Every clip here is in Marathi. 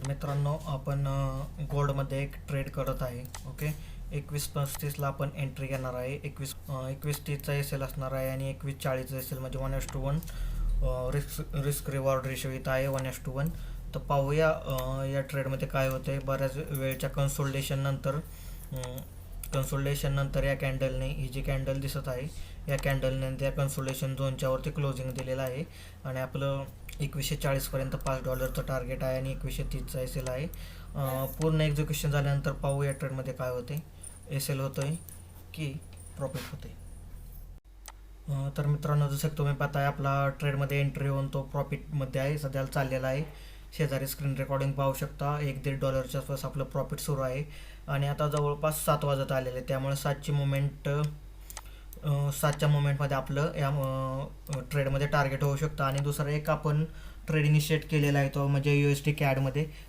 तर मित्रांनो आपण गोल्डमध्ये एक ट्रेड करत आहे. ओके, 21.35ला आपण एंट्री घेणार आहे. 21.30चा एस एल असणार आहे आणि 21.40चा एस एल, म्हणजे 1:1 रिस्क रिवॉर्ड रेशो इथं आहे 1:1. तर पाहूया या ट्रेडमध्ये काय होते. बऱ्याच वेळच्या कन्सोल्टेशन नंतर या कॅन्डलने, ही जी कॅन्डल दिसत आहे या कॅन्डलने त्या कन्सोल्टेशन झोनच्या वरती क्लोजिंग दिलेलं आहे आणि आपलं 2140 पर्यंत $5 टार्गेट आहे आणि 2130चा एस एल आहे. पूर्ण एक्झिक्युशन झाल्यानंतर पाहू या ट्रेडमध्ये काय होते, एस एल होतोय की प्रॉफिट होते. तर मित्रांनो, जसं की तुम्ही पाहताय आपला ट्रेडमध्ये एंट्री होऊन तो प्रॉफिटमध्ये आहे, सध्याला चाललेला आहे. शेजारी स्क्रीन रेकॉर्डिंग पाहू शकता. $1-1.5 आसपास आपलं प्रॉफिट सुरू आहे आणि आता जवळपास 7 वाजत आलेले, त्यामुळे 7च्या मुवमेंटमध्ये आपलं या ट्रेडमध्ये टार्गेट होऊ शकतं. आणि दुसरा एक आपण ट्रेड इनिशिएट केलेला आहे तो म्हणजे USD CAD.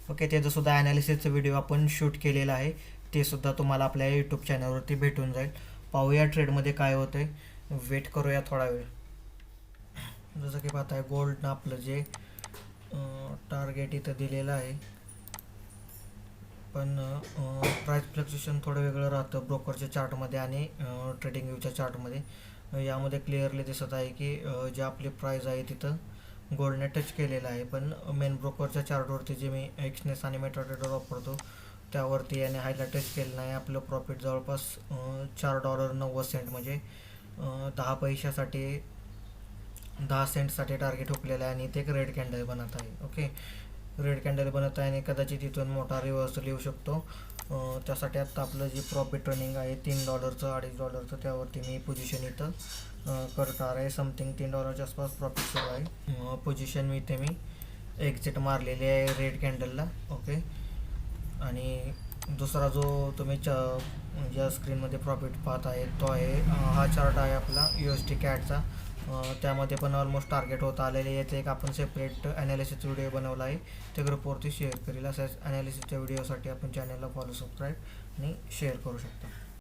ओके, त्याचंसुद्धा ॲनालिसिसचं व्हिडिओ आपण शूट केलेला आहे, ते सुद्धा तुम्हाला आपल्या यूट्यूब चॅनलवरती भेटून जाईल. पाहूया ट्रेडमध्ये काय होतं आहे, वेट करूया थोडा वेळ. जसं की पाहताय गोल्डनं आपलं जे टार्गेट इथं दिलेलं आहे, पण प्राईस फ्लक्च्युएशन थोडं वेगळं राहतं ब्रोकरच्या चार्टमध्ये आणि ट्रेडिंग व्ह्यूच्या चार्टमध्ये. यामध्ये क्लिअरली दिसत आहे की जे आपली प्राईस आहे तिथं गोल्डने टच केलेलं आहे, पण मेन ब्रोकरच्या चार्टवरती जे मी एक्सनेस आणि मेटाट्रेडर वापरतो त्यावरती याने हायला टच केलं नाही. आपलं प्रॉफिट जवळपास $4.90 म्हणजे 10 पैशासाठी 10 सेंटसाठी टार्गेट हुकलेलं आहे आणि ते एक रेड कॅन्डल बनत आहे. ओके, रेड कॅन्डल बनत आहे आणि कदाचित इथून मोठा रिव्हर्सल येऊ शकतो. त्यासाठी आत्ता आपलं जे प्रॉफिट रनिंग आहे $3, $2.5, त्यावरती मी पोझिशन इथं करणार आहे. समथिंग $3 आसपास प्रॉफिट सुरू आहे. पोझिशन मी इथे एक्झिट मारलेली आहे रेड कॅन्डलला. ओके, आणि दुसरा जो तुम्ही ज्या स्क्रीनमध्ये प्रॉफिट पाहत आहे तो आहे हा चार्ट आहे आपला USD CADचा. त्यामध्ये पण ऑलमोस्ट टार्गेट होत आलेले. याचं एक आपण सेपरेट ॲनालिसिसचा व्हिडिओ बनवला आहे, ते ग्रुपवरती शेअर करेल. अशा ॲनालिसिसच्या व्हिडिओसाठी आपण चॅनलला फॉलो, सबस्क्राईब आणि शेअर करू शकता.